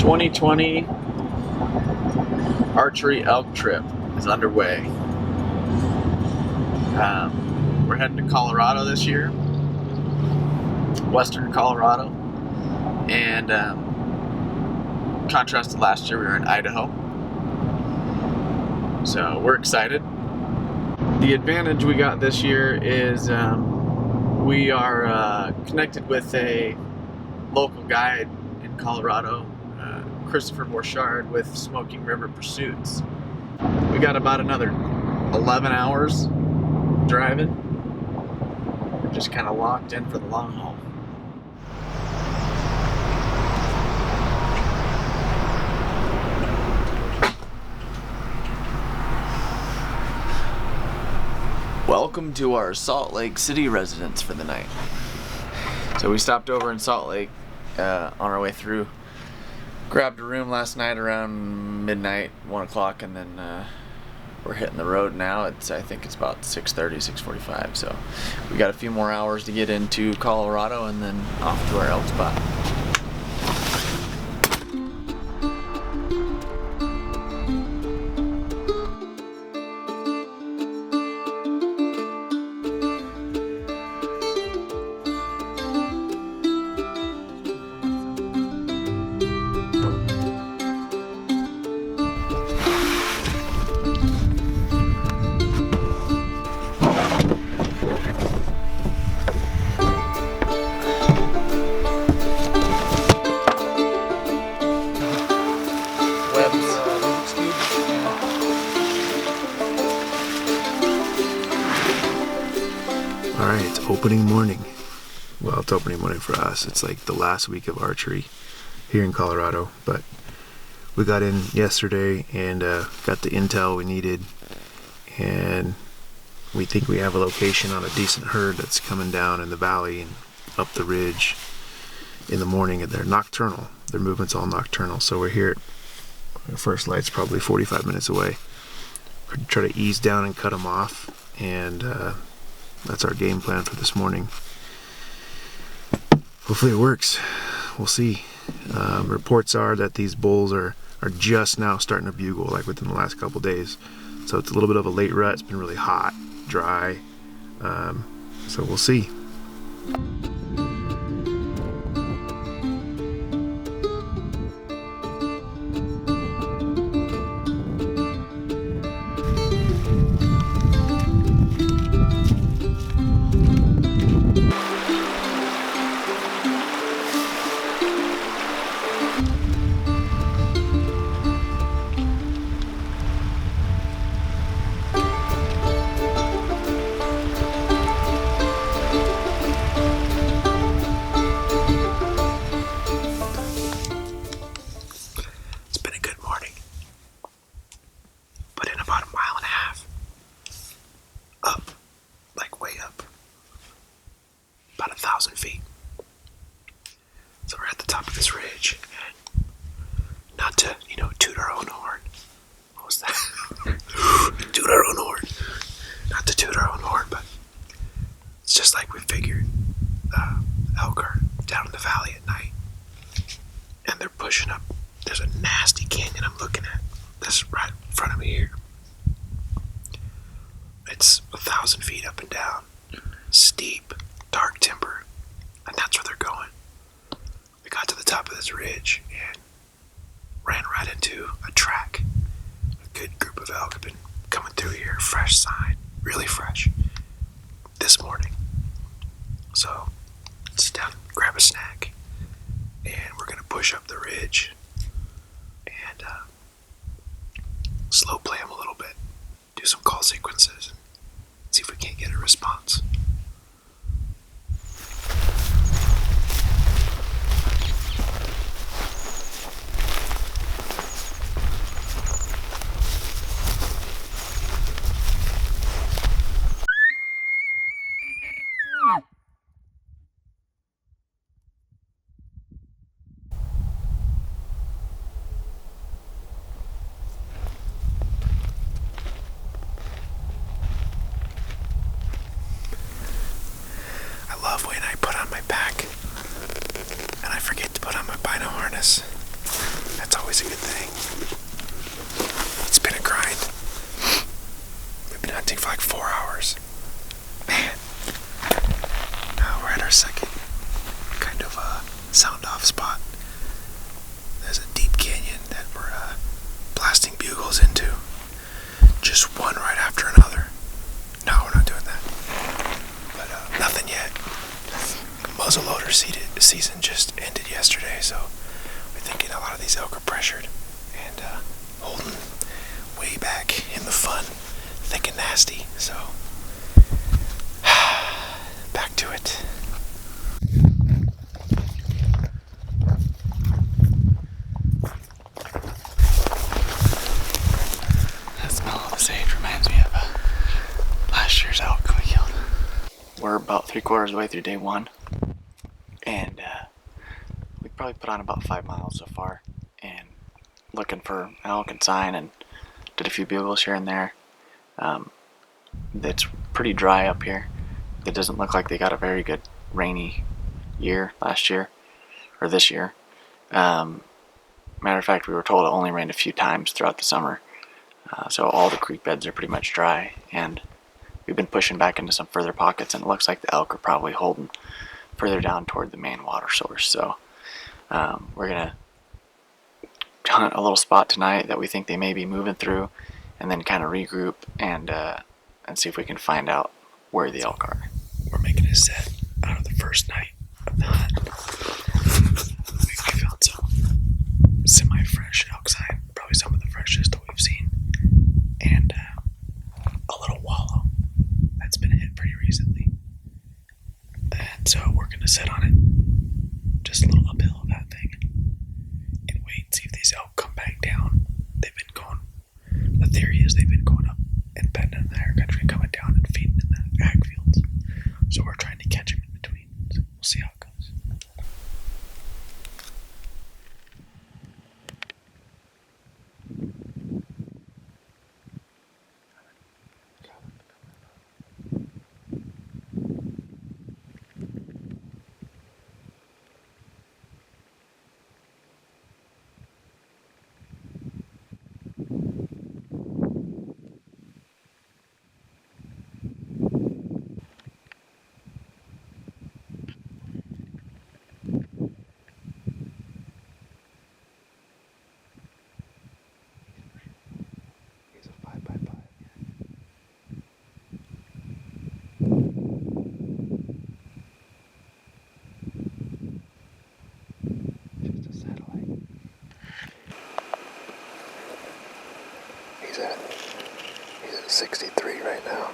2020 archery elk trip is underway. We're heading to Colorado this year, western Colorado, and contrast to last year, we were in Idaho. So we're excited. The advantage we got this year is we are connected with a local guide in Colorado, Christopher Borchard with Smoking River Pursuits. We got about another 11 hours driving. We're just kind of locked in for the long haul. Welcome to our Salt Lake City residence for the night. So we stopped over in Salt Lake on our way through. Grabbed a room last night around midnight, 1 o'clock, and then we're hitting the road now. I think it's about 6:30, 6:45. So we got a few more hours to get into Colorado and then off to our elk spot. Alright, it's opening morning. Well, it's opening morning for us. It's like the last week of archery here in Colorado, but we got in yesterday and got the intel we needed, and we think we have a location on a decent herd that's coming down in the valley and up the ridge in the morning, and they're nocturnal. Their movement's all nocturnal, so we're here. Our first light's probably 45 minutes away. We're gonna try to ease down and cut them off, and that's our game plan for this morning. Hopefully it works. We'll see. Reports are that these bulls are just now starting to bugle, like within the last couple days. So it's a little bit of a late rut. It's been really hot, dry. So we'll see. About 1,000 feet. So we're at the top of this ridge, and not to, toot our own horn. What was that? Toot our own horn. Not to toot our own horn, but it's just like we figured. Elk are down in the valley at night, and they're pushing up. There's a nasty canyon I'm looking at. This right in front of me here. It's 1,000 feet up and down. Steep. Dark timber, and that's where they're going. We got to the top of this ridge and ran right into a track. A good group of elk have been coming through here, fresh sign, really fresh, this morning. So sit down, grab a snack, and we're gonna push up the ridge and slow play them a little bit, do some call sequences, and see if we can't get a response. just one right after another. No, we're not doing that. But nothing yet. Muzzleloader season just ended yesterday, so we're thinking a lot of these elk are pressured and holding way back in the fun, thick and nasty. So back to it. That smell of the sage reminds me of last year's elk we killed. We're about 3/4 of the way through day one, and we probably put on about 5 miles so far, and looking for elk and sign, and did a few bugles here and there. It's pretty dry up here. It doesn't look like they got a very good rainy year last year, or this year. Matter of fact, we were told it only rained a few times throughout the summer. So all the creek beds are pretty much dry, and we've been pushing back into some further pockets, and it looks like the elk are probably holding further down toward the main water source. So we're gonna hunt a little spot tonight that we think they may be moving through, and then kind of regroup and see if we can find out where the elk are. We're making a set out of the first night of the hunt. We found some semi-fresh elk sign, probably some of the freshest that we've seen, and a little wallow that's been hit pretty recently. And so we're going to sit on it, just a little uphill of that thing, and wait and see if these elk come back down. They've been going, the theory is they've been going up and bending in the higher country, coming down and feeding in the ag fields. So we're trying to catch them in between. So we'll see how it goes. He's at 63 right now.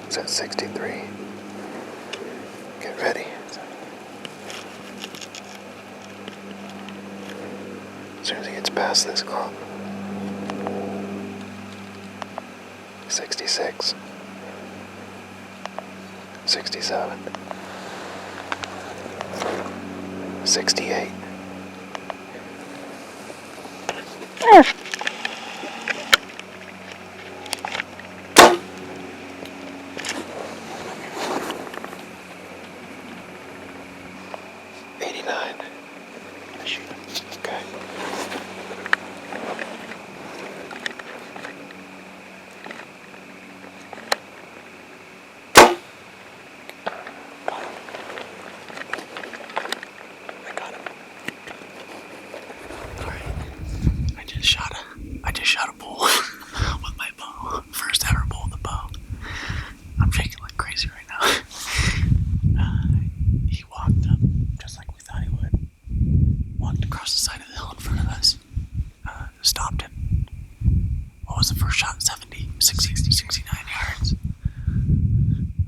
He's at 63. Get ready. As soon as he gets past this clump. 66, 67, 68. Okay. I just shot a bull with my bow. First ever bull with a bow. I'm shaking like crazy right now. He walked up just like we thought he would. Walked across the side of the hill in front of us. Stopped it. What was the first shot? 70, 60, 69 yards.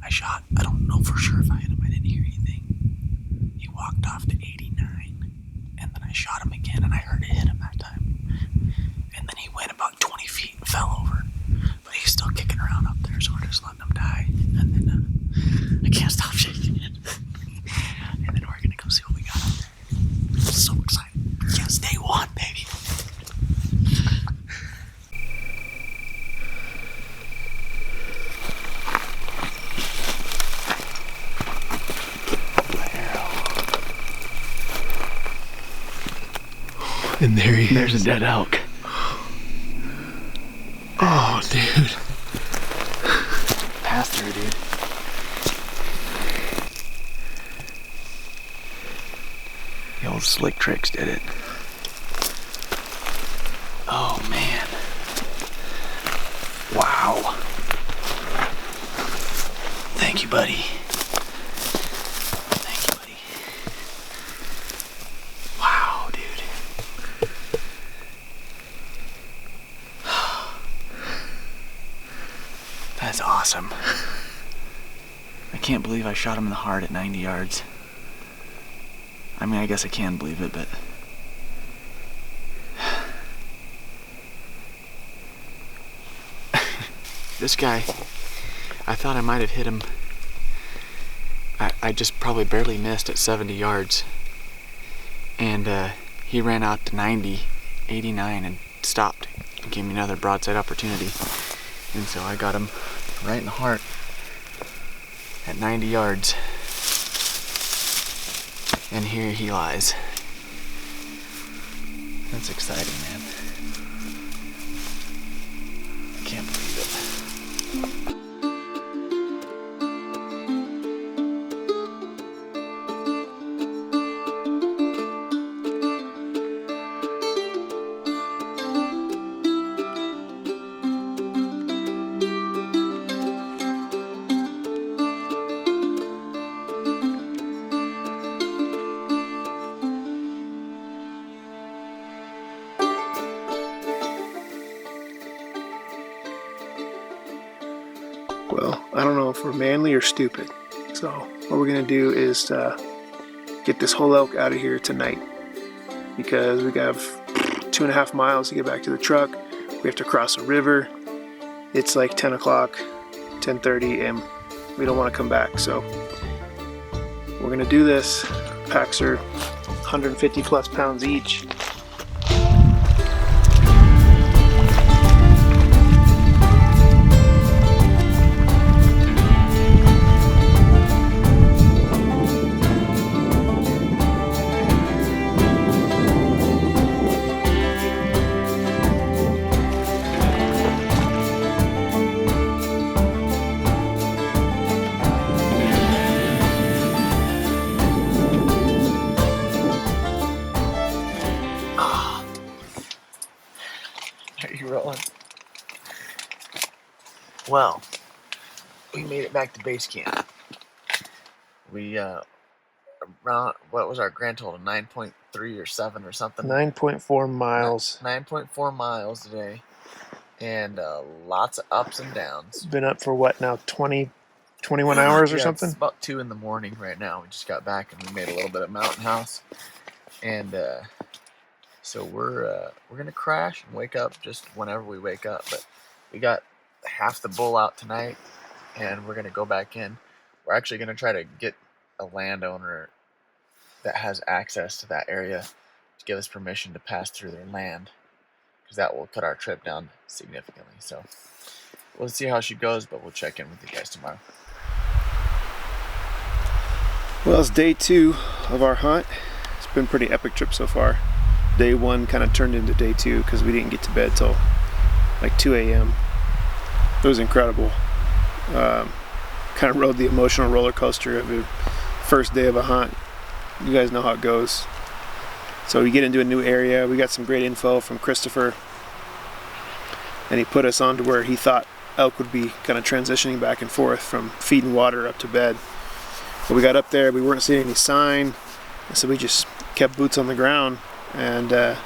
I shot. I don't know for sure if I hit him. I didn't hear anything. He walked off to 89. And then I shot him again, and I heard it hit him that time. And then he went about 20 feet and fell over. But he's still kicking around up there, so we're just letting him die. And then I can't stop shaking it. And then we're going to go see what we got up there. I'm so excited. Yes, day one, baby. And there he is. There's a dead elk. Oh, dude. Passed through, Slick Tricks did it. Oh man. Wow. Thank you, buddy. Thank you, buddy. Wow, dude. That's awesome. I can't believe I shot him in the heart at 90 yards. I mean, I guess I can believe it, but... This guy, I thought I might have hit him. I just probably barely missed at 70 yards. And he ran out to 90, 89 and stopped and gave me another broadside opportunity. And so I got him right in the heart at 90 yards. And here he lies. That's exciting, man. I can't believe it. Well, I don't know if we're manly or stupid. So what we're gonna do is get this whole elk out of here tonight, because we have 2.5 miles to get back to the truck. We have to cross a river. It's like 10 o'clock, 10:30, and we don't want to come back. So we're gonna do this. Packs are 150 plus pounds each. Are you rolling? Well, we made it back to base camp. We around, what was our grand total? 9.3 or 7 or something. 9.4 miles. 9.4 miles today, and lots of ups and downs. Been up for what now? 21 hours or Yeah, something? It's about 2 in the morning right now. We just got back and we made a little bit of mountain house, and so we're gonna crash and wake up just whenever we wake up. But we got half the bull out tonight, and we're gonna go back in. We're actually gonna try to get a landowner that has access to that area to give us permission to pass through their land, because that will cut our trip down significantly. So we'll see how she goes, but we'll check in with you guys tomorrow. Well, it's day 2 of our hunt. It's been a pretty epic trip so far. Day 1 kind of turned into day 2 because we didn't get to bed till like 2 a.m. It was incredible. Kind of rode the emotional roller coaster of the first day of a hunt. You guys know how it goes. So we get into a new area. We got some great info from Christopher, and he put us on to where he thought elk would be kind of transitioning back and forth from feed and water up to bed. But we got up there, we weren't seeing any sign, so we just kept boots on the ground, and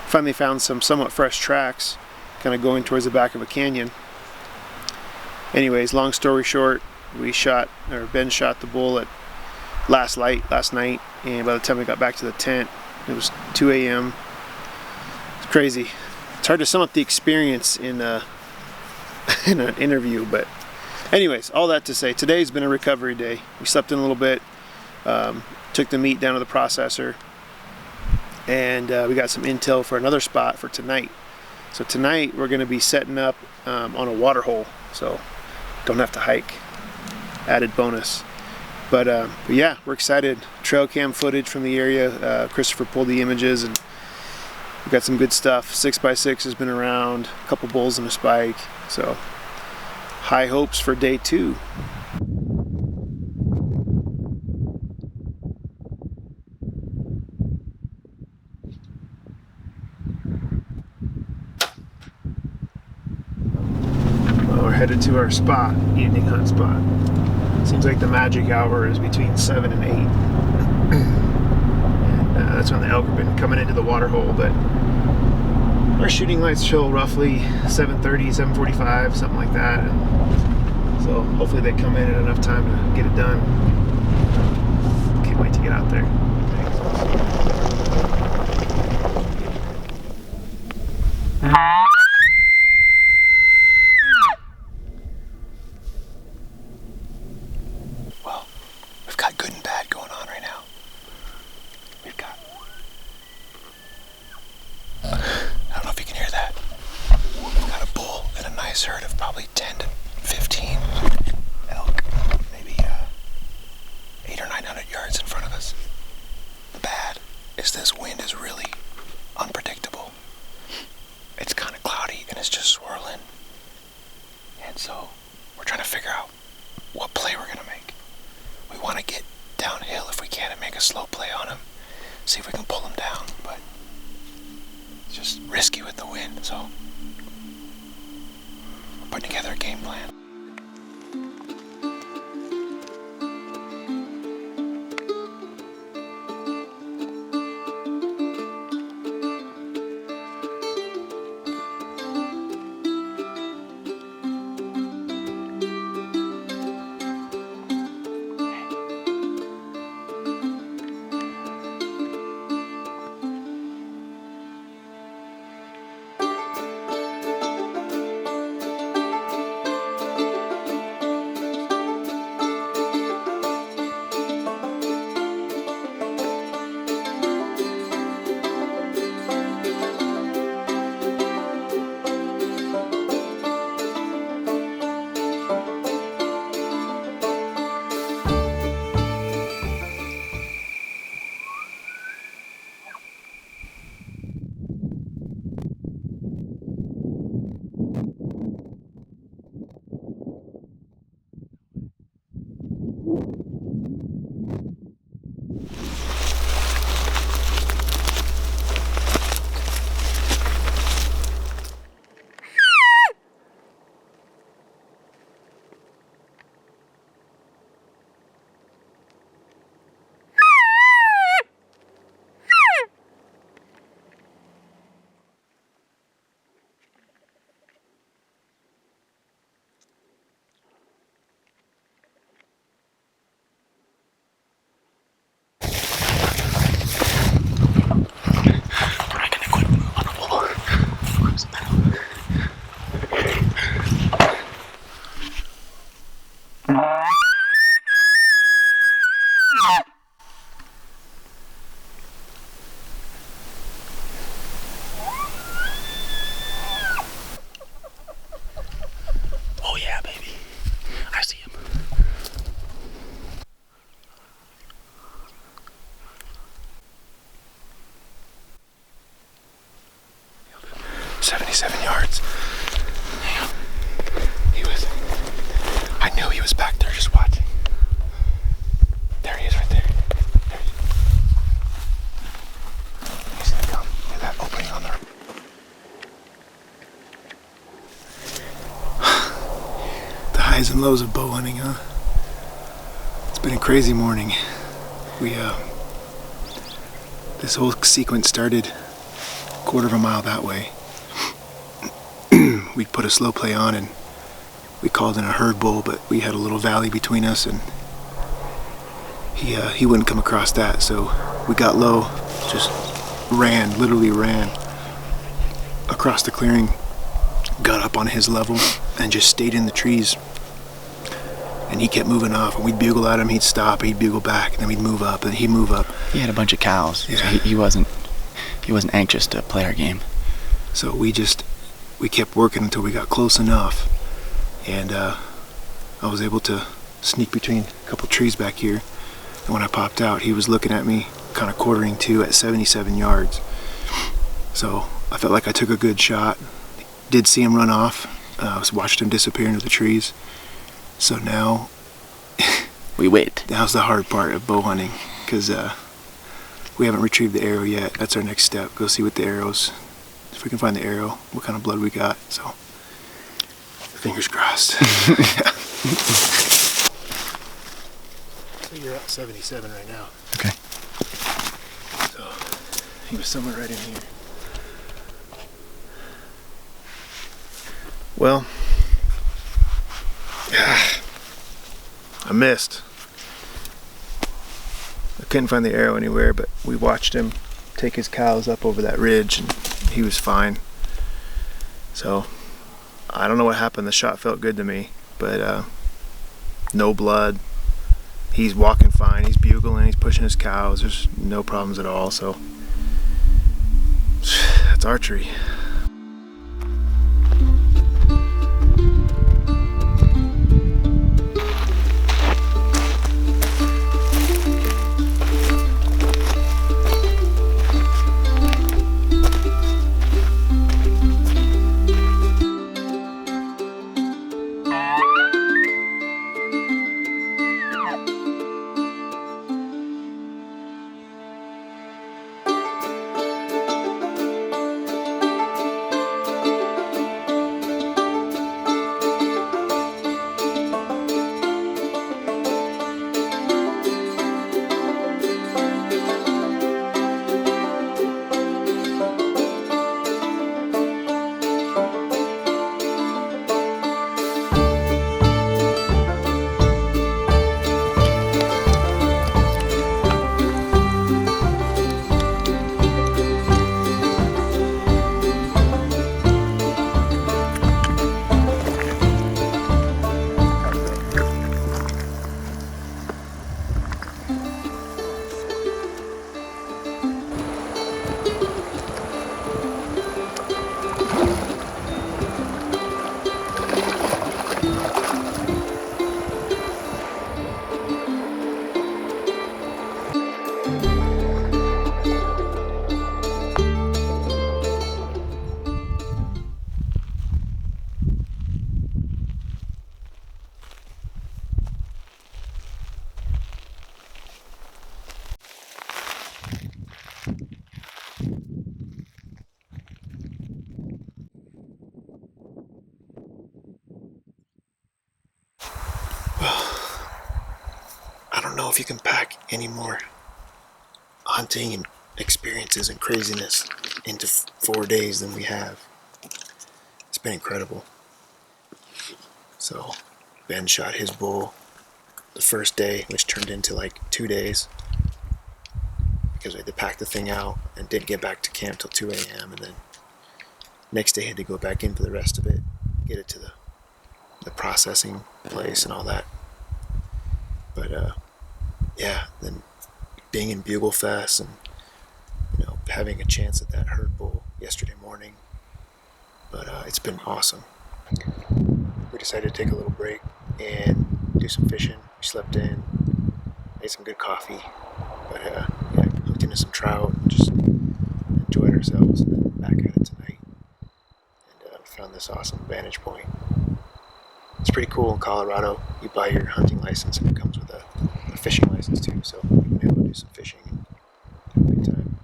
finally found some somewhat fresh tracks kind of going towards the back of a canyon. Anyways, long story short, Ben shot the bull at last light last night, and by the time we got back to the tent, it was 2 a.m. It's crazy. It's hard to sum up the experience in an interview, but anyways, all that to say, today's been a recovery day. We slept in a little bit, took the meat down to the processor, and we got some intel for another spot for tonight. So tonight we're going to be setting up on a water hole, so don't have to hike. Added bonus. But yeah, we're excited. Trail cam footage from the area. Christopher pulled the images, and we got some good stuff. 6x6 has been around, a couple bulls and a spike. So high hopes for day 2. headed to our spot, evening hunt spot. Seems like the magic hour is between 7 and 8. And that's when the elk have been coming into the water hole, but our shooting lights show roughly 7:30, 7:45, something like that. And so hopefully they come in enough time to get it done. Can't wait to get out there. Well, we've got good and bad going on right now. We've got, I don't know if you can hear that. We've got a bull and a nice herd of probably 10 to 15 elk, maybe 800 or 900 yards in front of us. The bad is this wind is really unpredictable. It's kind of cloudy and it's just swirling. And so we're trying to figure out what play we're going to make. We want to get downhill if we can and make a slow play on him. See if we can pull him down, but it's just risky with the wind, so we're putting together a game plan. Oh yeah, baby. I see him. "77 yards. I knew he was back there just watching. There he is right there. He's gonna come. Look at that opening on there. The highs and lows of bow hunting, huh? It's been a crazy morning. This whole sequence started a quarter of a mile that way. We put a slow play on and we called in a herd bull, but we had a little valley between us and he wouldn't come across that, so we got low, just literally ran across the clearing, got up on his level and just stayed in the trees. And he kept moving off, and we'd bugle at him, he'd stop, he'd bugle back, and then we'd move up, and he'd move up. He had a bunch of cows, Yeah. so he wasn't anxious to play our game. So we kept working until we got close enough, and I was able to sneak between a couple trees back here. And when I popped out, he was looking at me, kind of quartering to at 77 yards. So I felt like I took a good shot. Did see him run off. Watched him disappear into the trees. So now We wait. Now's the hard part of bow hunting, because we haven't retrieved the arrow yet. That's our next step. Go see what the arrows, if we can find the arrow, what kind of blood we got. So Fingers crossed. So you're at 77 right now. Okay. So he was somewhere right in here. Well, I missed. I couldn't find the arrow anywhere, but we watched him take his cows up over that ridge and he was fine. So I don't know what happened. The shot felt good to me, but no blood. He's walking fine. He's bugling. He's pushing his cows. There's no problems at all. So that's archery. I don't know if you can pack any more hunting and experiences and craziness into 4 days than we have. It's been incredible. So Ben shot his bull the first day, which turned into like 2 days because we had to pack the thing out and didn't get back to camp till 2 a.m. and then next day had to go back in for the rest of it, get it to the processing place and all that. But yeah, then being in Bugle Fest and having a chance at that herd bull yesterday morning. But it's been awesome. We decided to take a little break and do some fishing. We slept in, ate some good coffee, but yeah, hooked into some trout and just enjoyed ourselves, and then back at it tonight. And found this awesome vantage point. It's pretty cool in Colorado. You buy your hunting license and it comes with a fishing license too, so we've been able to do some fishing and have a good time.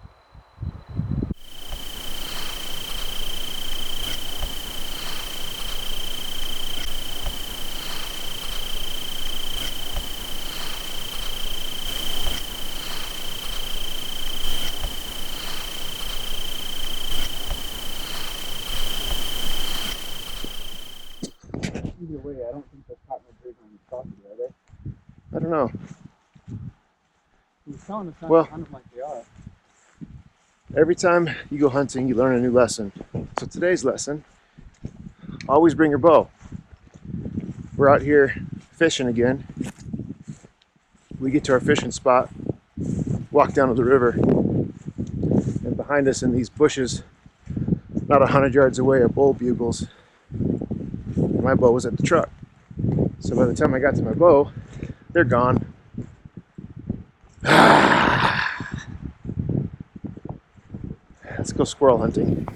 Either way, I don't think they've caught no big on the property, are they? I don't know. He's telling us not Well, to hunt them like they are. Every time you go hunting, you learn a new lesson. So today's lesson, always bring your bow. We're out here fishing again. We get to our fishing spot, walk down to the river, and behind us in these bushes, not 100 yards away, are bull bugles. My bow was at the truck. So by the time I got to my bow, they're gone. Let's go squirrel hunting.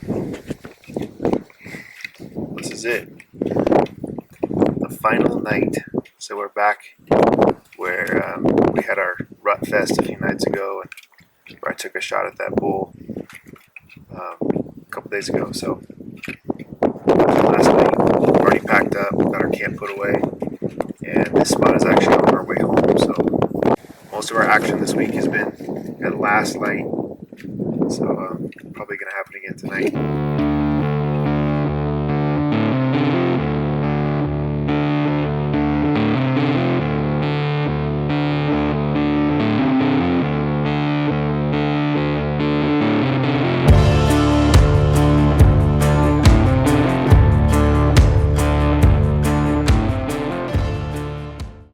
This is it. The final night. So we're back where we had our rut fest a few nights ago, and where I took a shot at that bull a couple days ago. So last night, already packed up, most of our action this week has been at last light. So probably going to happen again tonight.